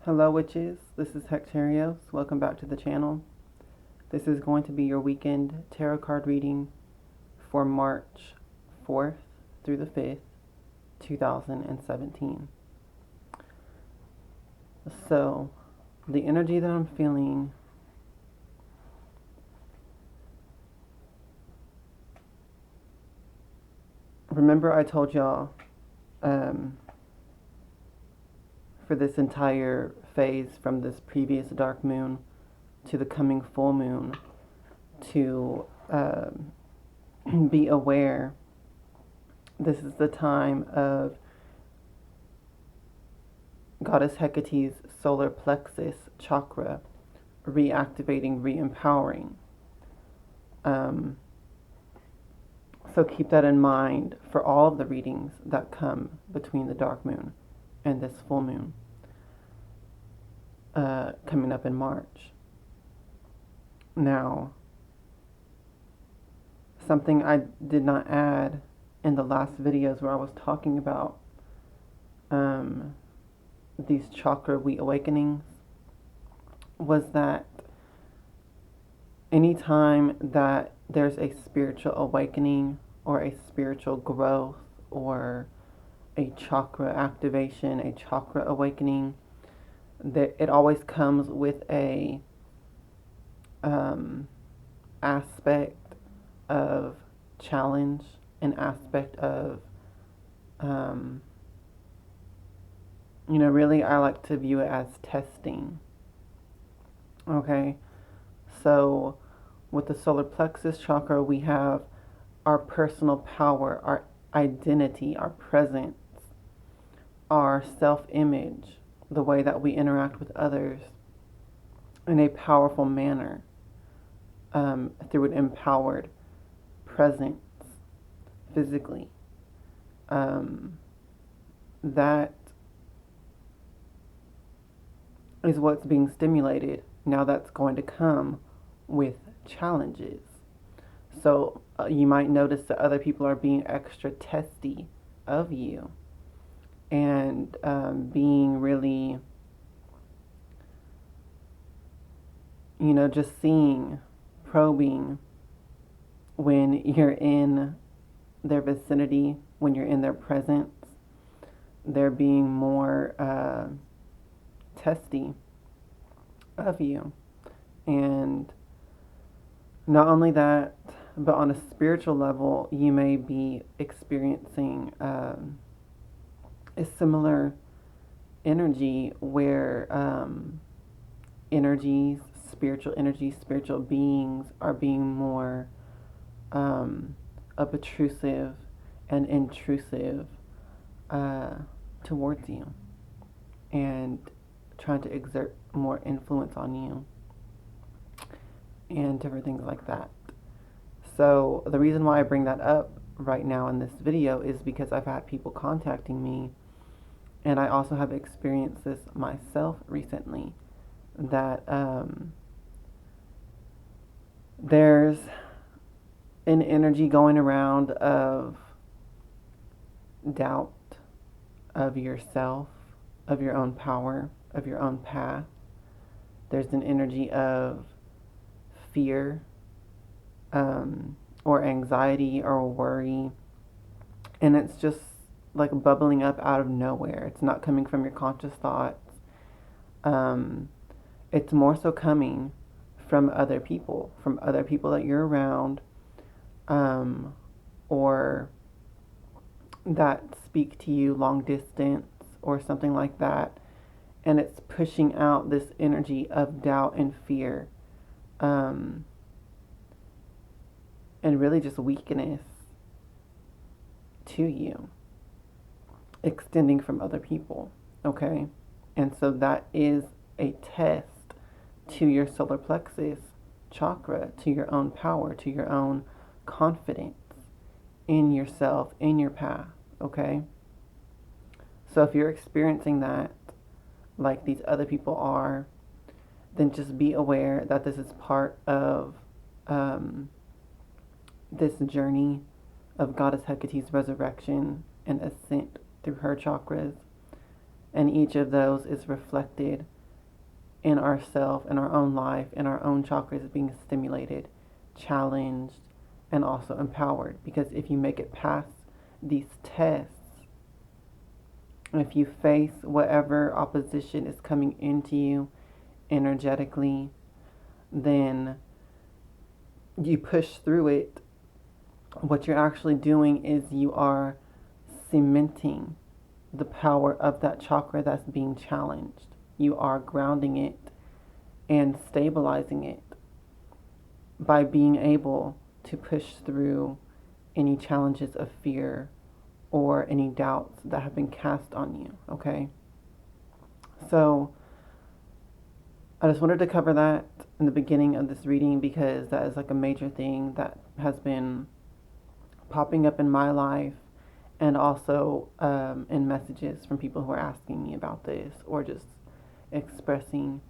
Hello witches, this is Hekterios. Welcome back to the channel. This is going to be your weekend tarot card reading for March 4th through the 5th, 2017. So, the energy that I'm feeling remember I told y'all for this entire phase from this previous dark moon to the coming full moon to be aware this is the time of Goddess Hecate's solar plexus chakra reactivating, re-empowering. So keep that in mind for all of the readings that come between the dark moon and this full moon coming up in March. Now, something I did not add in the last videos where I was talking about these chakra reawakenings was that anytime that there's a spiritual awakening or a spiritual growth or a chakra activation, a chakra awakening, that it always comes with a aspect of challenge, an aspect of really I like to view it as testing. Okay, so with the solar plexus chakra, we have our personal power, our identity, our presence, our self-image, the way that we interact with others in a powerful manner through an empowered presence physically. That is what's being stimulated. Now that's going to come with challenges. So you might notice that other people are being extra testy of you and being really, just seeing, probing when you're in their vicinity, when you're in their presence. They're being more testy of you. And not only that, but on a spiritual level, you may be experiencing a similar energy where spiritual beings are being more obtrusive and intrusive towards you and trying to exert more influence on you and different things like that. So the reason why I bring that up right now in this video is because I've had people contacting me, and I also have experienced this myself recently, that there's an energy going around of doubt of yourself, of your own power, of your own path. There's an energy of fear or anxiety or worry, and it's just like bubbling up out of nowhere. It's not coming from your conscious thoughts. It's more so coming from other people that you're around, or that speak to you long distance or something like that. And it's pushing out this energy of doubt and fear, and really just weakness to you, extending from other people, okay? And so that is a test to your solar plexus chakra, to your own power, to your own confidence in yourself, in your path, okay? So if you're experiencing that, like these other people are, then just be aware that this is part of this journey of Goddess Hecate's resurrection and ascent through her chakras. And each of those is reflected in ourself, in our own life, in our own chakras being stimulated, challenged, and also empowered. Because if you make it past these tests, if you face whatever opposition is coming into you energetically, then you push through it. What you're actually doing is you are cementing the power of that chakra that's being challenged. You are grounding it and stabilizing it by being able to push through any challenges of fear or any doubts that have been cast on you, okay? So I just wanted to cover that in the beginning of this reading because that is like a major thing that has been popping up in my life, and also in messages from people who are asking me about this or just expressing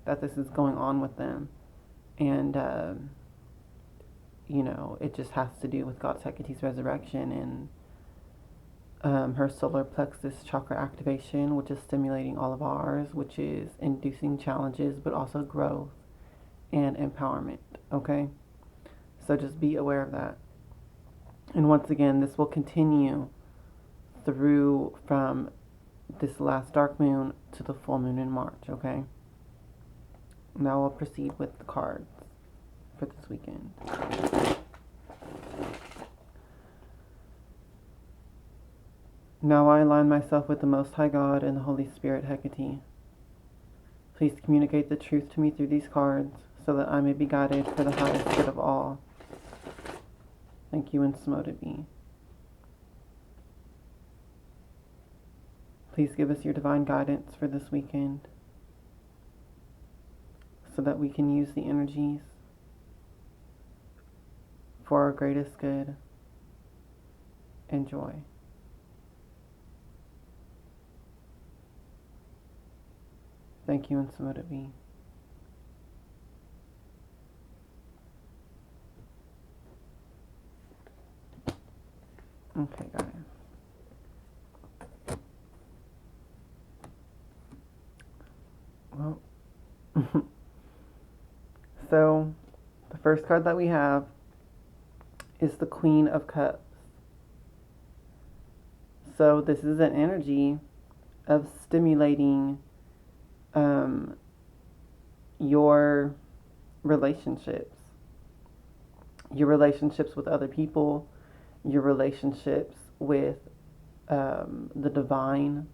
that this is going on with them. And, it just has to do with God's Hekete's resurrection and her solar plexus chakra activation, which is stimulating all of ours, which is inducing challenges, but also growth and empowerment, okay? So just be aware of that. And once again, this will continue through from this last dark moon to the full moon in March, okay? Now I'll proceed with the cards for this weekend. Now I align myself with the Most High God and the Holy Spirit Hekate. Please communicate the truth to me through these cards so that I may be guided for the highest good of all. Thank you, and so to be. Please give us your divine guidance for this weekend so that we can use the energies for our greatest good and joy. Thank you, and so to be. Okay, guys. Well, so the first card that we have is the Queen of Cups. So this is an energy of stimulating your relationships with other people, your relationships with the divine,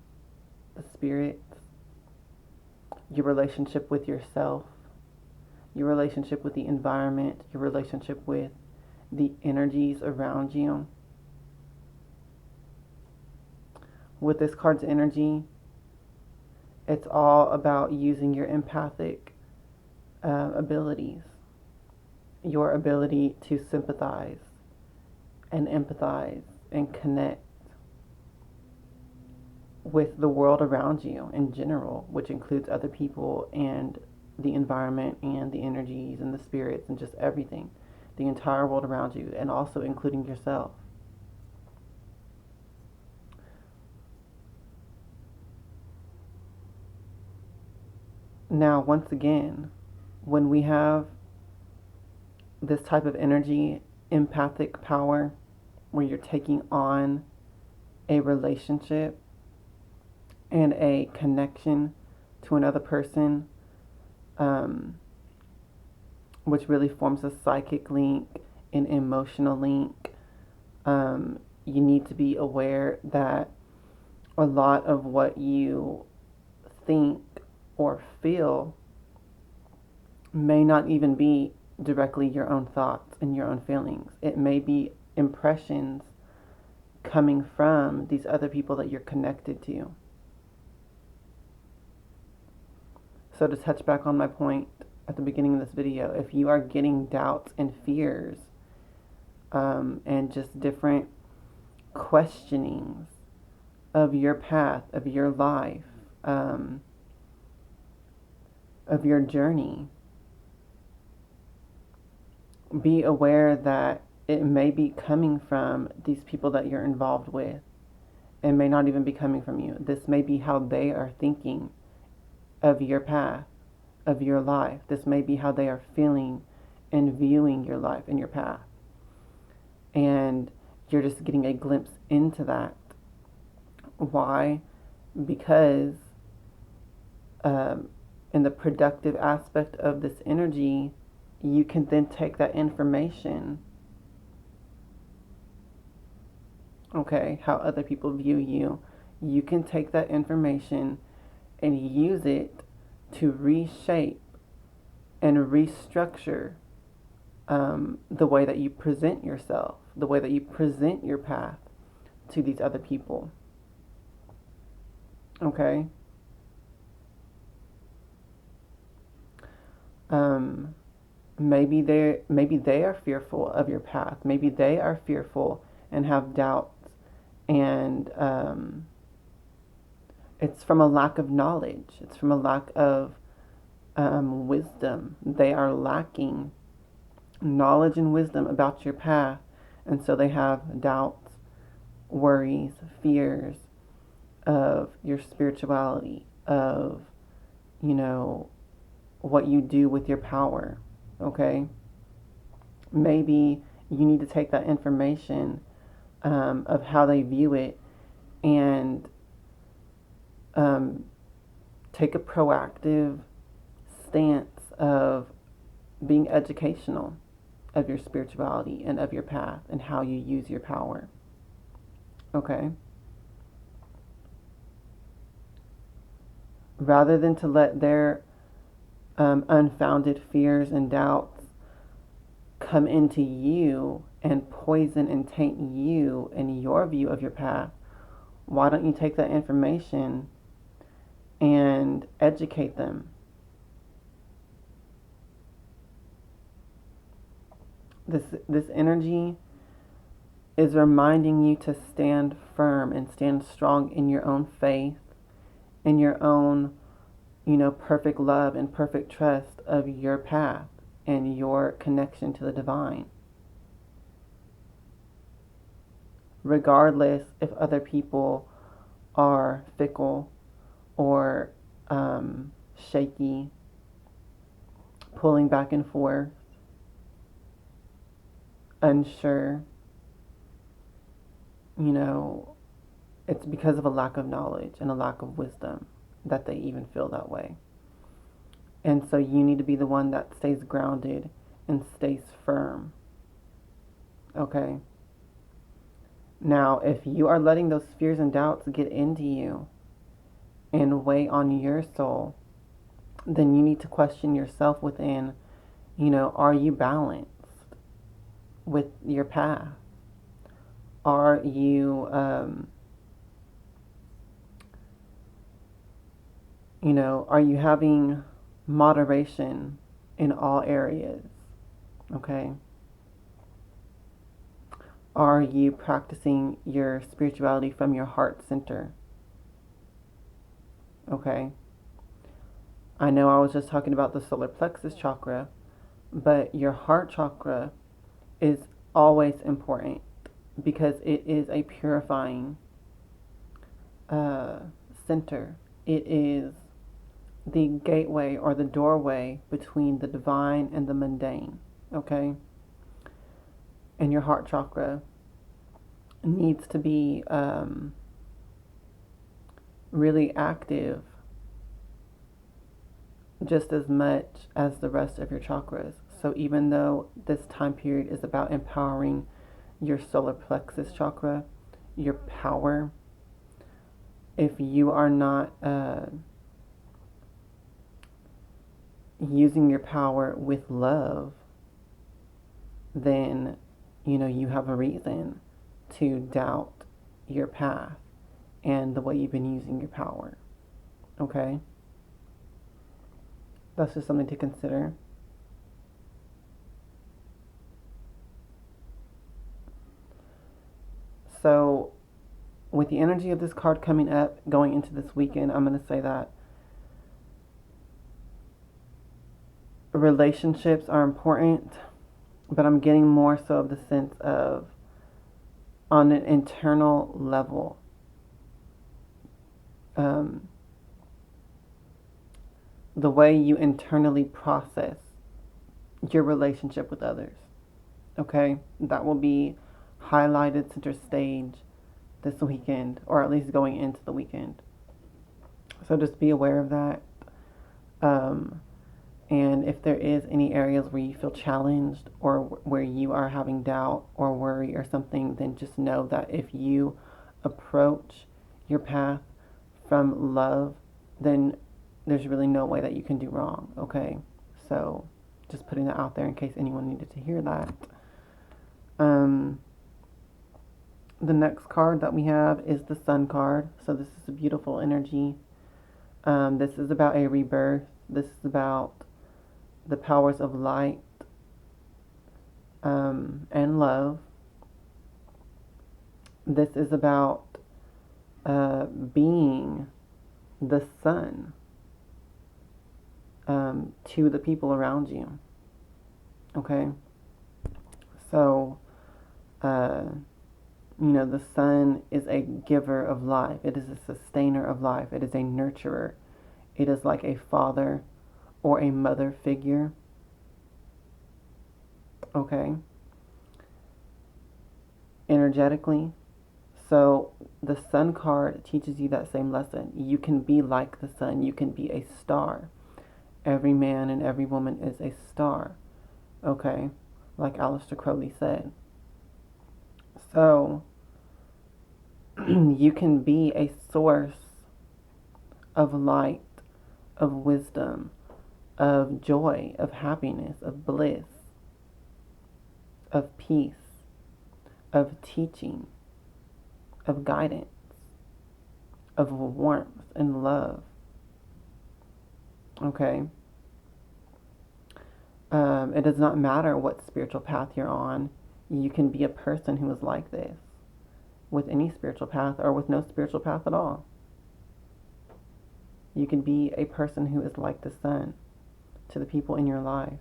the spirit, your relationship with yourself, your relationship with the environment, your relationship with the energies around you. With this card's energy, it's all about using your empathic abilities, your ability to sympathize and empathize and connect with the world around you in general, which includes other people and the environment and the energies and the spirits and just everything, the entire world around you, and also including yourself. Now, once again, when we have this type of energy, empathic power, where you're taking on a relationship and a connection to another person, which really forms a psychic link, an emotional link, you need to be aware that a lot of what you think or feel may not even be directly your own thoughts and your own feelings. It may be impressions coming from these other people that you're connected to. So to touch back on my point at the beginning of this video, if you are getting doubts and fears and just different questionings of your path, of your life, of your journey, be aware that it may be coming from these people that you're involved with. It may not even be coming from you. This may be how they are thinking of your path, of your life. This may be how they are feeling and viewing your life and your path. And you're just getting a glimpse into that. Why? Because in the productive aspect of this energy, you can then take that information, okay, how other people view you. You can take that information and use it to reshape and restructure the way that you present yourself, the way that you present your path to these other people. Okay? Maybe they are fearful of your path. Maybe they are fearful and have doubts, and it's from a lack of knowledge. It's from a lack of wisdom. They are lacking knowledge and wisdom about your path, and so they have doubts, worries, fears of your spirituality, of, what you do with your power. Okay? Maybe you need to take that information of how they view it and take a proactive stance of being educational of your spirituality and of your path and how you use your power. Okay? Rather than to let their unfounded fears and doubts come into you and poison and taint you and your view of your path, why don't you take that information and educate them? This energy is reminding you to stand firm and stand strong in your own faith, in your own, perfect love and perfect trust of your path and your connection to the divine. Regardless if other people are fickle or shaky, pulling back and forth, unsure, it's because of a lack of knowledge and a lack of wisdom that they even feel that way. And so you need to be the one that stays grounded and stays firm. Okay? Now, if you are letting those fears and doubts get into you and weigh on your soul, then you need to question yourself within, are you balanced with your path? Are you, are you having moderation in all areas? Okay? Are you practicing your spirituality from your heart center? Okay? I know I was just talking about the solar plexus chakra, but your heart chakra is always important because it is a purifying center. It is the gateway or the doorway between the divine and the mundane. Okay? And your heart chakra needs to be really active just as much as the rest of your chakras. So even though this time period is about empowering your solar plexus chakra, your power, if you are not using your power with love, then you have a reason to doubt your path and the way you've been using your power. Okay? That's just something to consider. So, with the energy of this card coming up, going into this weekend, I'm going to say that relationships are important, but I'm getting more so of the sense of on an internal level. the way you internally process your relationship with others. Okay? That will be highlighted center stage this weekend, or at least going into the weekend. So just be aware of that. Um, and if there is any areas where you feel challenged or where you are having doubt or worry or something, then just know that if you approach your path from love, then there's really no way that you can do wrong. Okay? So just putting that out there in case anyone needed to hear that. The next card that we have is the Sun card. So this is a beautiful energy. This is about a rebirth. This is about the powers of light and love. This is about being the sun to the people around you. Okay? So, the sun is a giver of life. It is a sustainer of life. It is a nurturer. It is like a father or a mother figure. Okay? Energetically. So the sun card teaches you that same lesson. You can be like the sun. You can be a star. Every man and every woman is a star. Okay? Like Aleister Crowley said. So you can be a source of light, of wisdom, of joy, of happiness, of bliss, of peace, of teaching, of guidance, of warmth and love. Okay? It does not matter what spiritual path you're on. You can be a person who is like this with any spiritual path or with no spiritual path at all. You can be a person who is like the sun to the people in your life.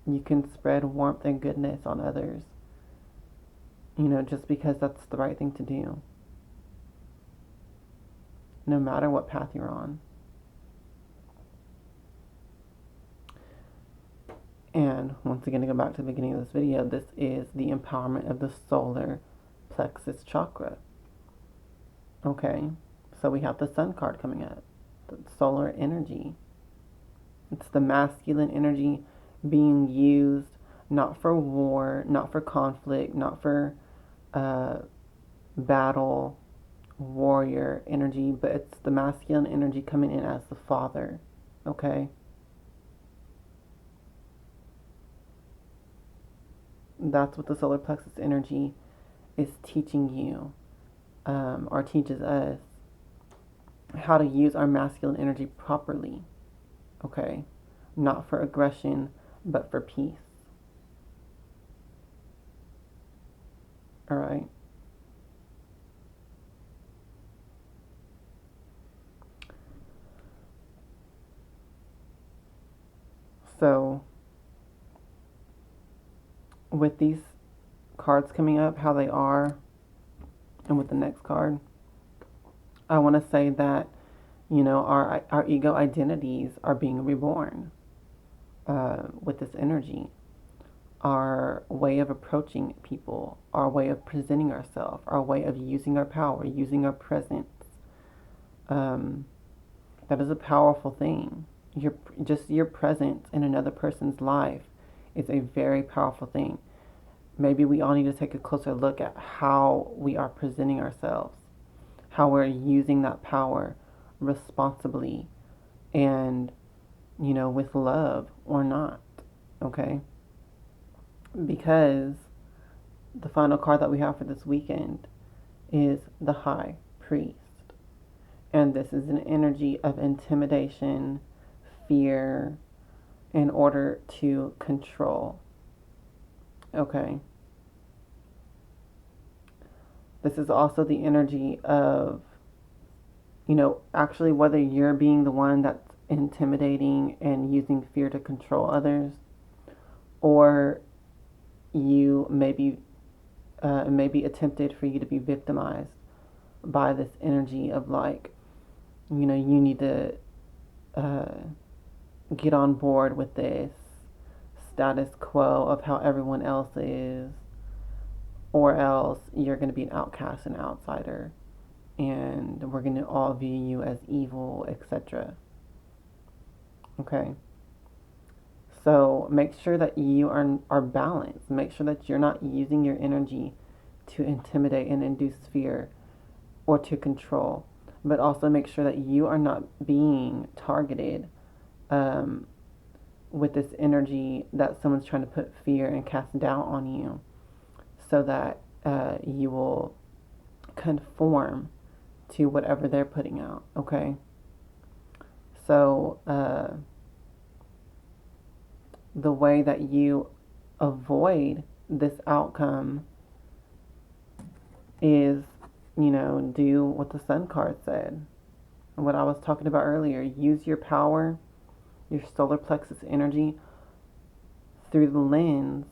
You can spread warmth and goodness on others, just because that's the right thing to do. No matter what path you're on. And once again, to go back to the beginning of this video, this is the empowerment of the solar plexus chakra. Okay, so we have the sun card coming up, the solar energy. It's the masculine energy being used not for war, not for conflict, not for battle, warrior energy, but it's the masculine energy coming in as the father. Okay? That's what the solar plexus energy is teaching you, or teaches us how to use our masculine energy properly. Okay? Not for aggression, but for peace. Alright? So, with these cards coming up, how they are, and with the next card, I want to say that, our ego identities are being reborn with this energy. Our way of approaching people, our way of presenting ourselves, our way of using our power, using our presence. That is a powerful thing. Your presence in another person's life is a very powerful thing. Maybe we all need to take a closer look at how we are presenting ourselves, how we're using that power responsibly and, with love or not. Okay? Because the final card that we have for this weekend is the High Priest. And this is an energy of intimidation, fear, in order to control. Okay? This is also the energy of, actually whether you're being the one that's intimidating and using fear to control others, or you maybe attempted for you to be victimized by this energy of like, you need to uh, get on board with this status quo of how everyone else is, or else you're going to be an outcast and outsider, and we're going to all view you as evil, etc. Okay? So make sure that you are balanced. Make sure that you're not using your energy to intimidate and induce fear or to control. But also make sure that you are not being targeted with this energy that someone's trying to put fear and cast doubt on you, so that you will conform to whatever they're putting out. Okay? So the way that you avoid this outcome is, do what the Sun card said. What I was talking about earlier. Use your power, your solar plexus energy, through the lens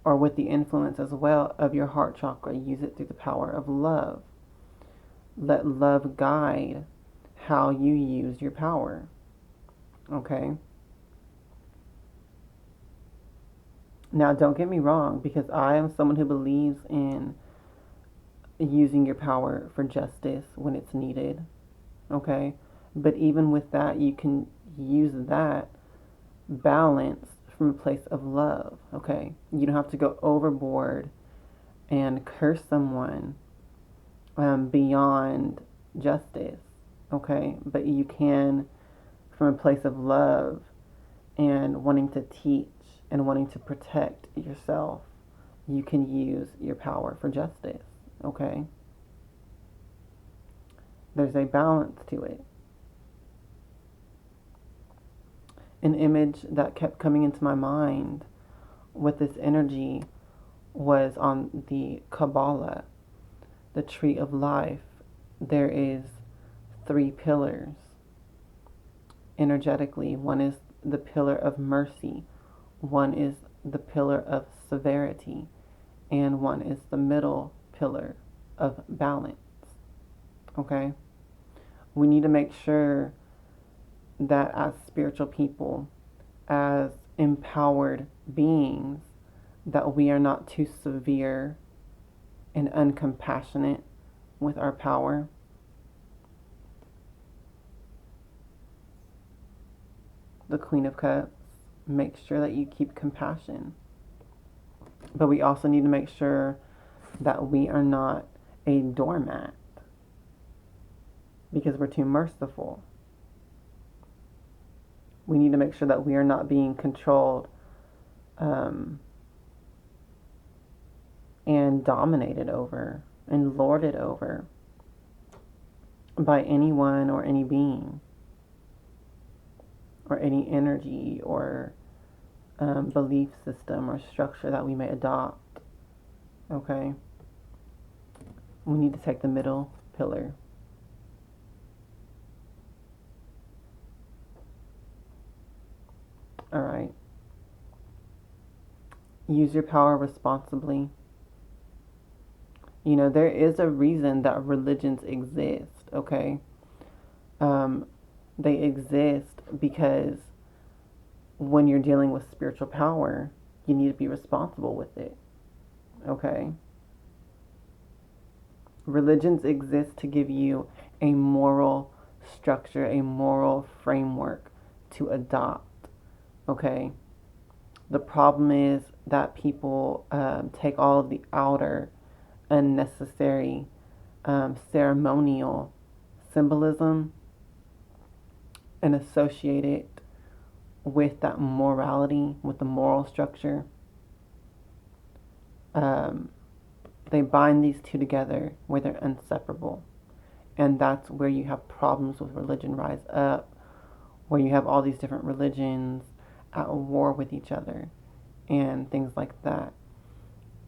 or with the influence as well of your heart chakra. Use it through the power of love. Let love guide how you use your power. Okay? Now, don't get me wrong, because I am someone who believes in using your power for justice when it's needed. Okay? But even with that, you can use that balance from a place of love. Okay? You don't have to go overboard and curse someone beyond justice. Okay? But you can, from a place of love and wanting to teach and wanting to protect yourself, you can use your power for justice. Okay? There's a balance to it. An image that kept coming into my mind with this energy was on the Kabbalah, the tree of life. There is 3 pillars energetically. One is the pillar of mercy, one is the pillar of severity, and one is the middle pillar of balance. Okay? We need to make sure that as spiritual people, as empowered beings, that we are not too severe and uncompassionate with our power. The Queen of Cups, make sure that you keep compassion. But we also need to make sure that we are not a doormat, because we're too merciful. We need to make sure that we are not being controlled and dominated over and lorded over by anyone or any being or any energy or belief system or structure that we may adopt. Okay? We need to take the middle pillar. All right. Use your power responsibly. There is a reason that religions exist, okay? They exist because when you're dealing with spiritual power, you need to be responsible with it, okay? Religions exist to give you a moral structure, a moral framework to adopt, okay? The problem is that people take all of the outer, unnecessary, ceremonial symbolism and associate it with that morality, with the moral structure. They bind these two together where they're inseparable. And that's where you have problems with religion rise up, where you have all these different religions at war with each other and things like that.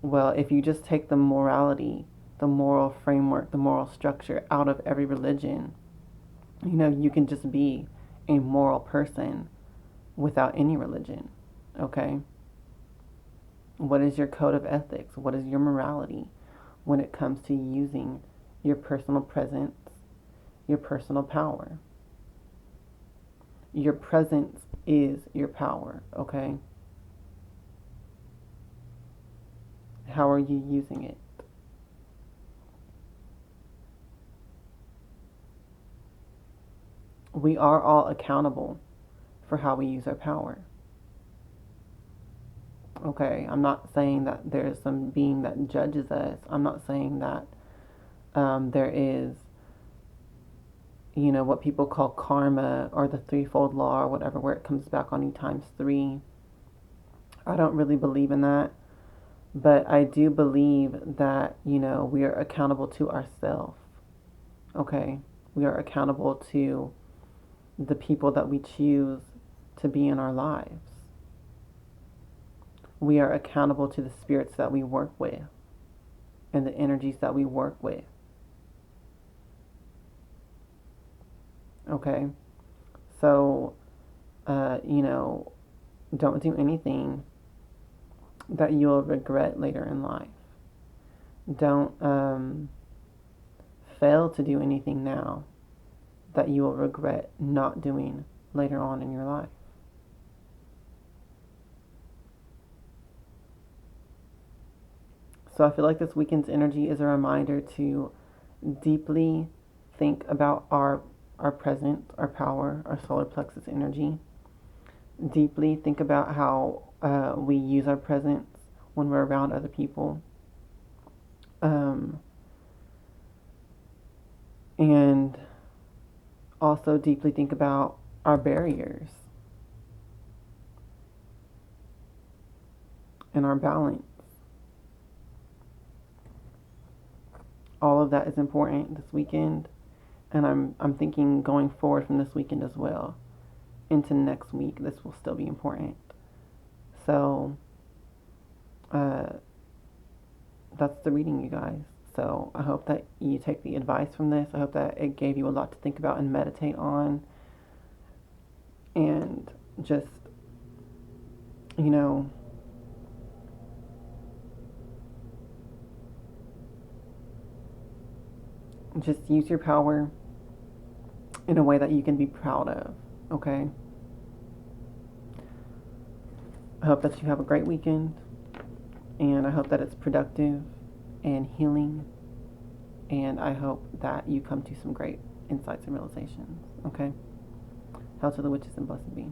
Well, if you just take the morality, the moral framework, the moral structure out of every religion, you can just be a moral person without any religion, okay? What is your code of ethics? What is your morality when it comes to using your personal presence, your personal power? Your presence is your power, okay? How are you using it? We are all accountable for how we use our power. Okay, I'm not saying that there's some being that judges us. I'm not saying that there is, what people call karma or the threefold law or whatever, where it comes back on you times three. I don't really believe in that. But I do believe that, we are accountable to ourselves. Okay? We are accountable to the people that we choose to be in our lives. We are accountable to the spirits that we work with and the energies that we work with. Okay? So, don't do anything that you'll regret later in life. Don't fail to do anything now that you will regret not doing later on in your life. So I feel like this weekend's energy is a reminder to deeply think about our present, our power, our solar plexus energy. Deeply think about how we use our presence when we're around other people. And also deeply think about our barriers and our balance. All of that is important this weekend, and I'm thinking going forward from this weekend as well into next week, this will still be important. So that's the reading, you guys. So I hope that you take the advice from this. I hope that it gave you a lot to think about and meditate on, and just, just use your power in a way that you can be proud of, okay? I hope that you have a great weekend, and I hope that it's productive and healing, and I hope that you come to some great insights and realizations, okay? Hail to the witches and blessed be.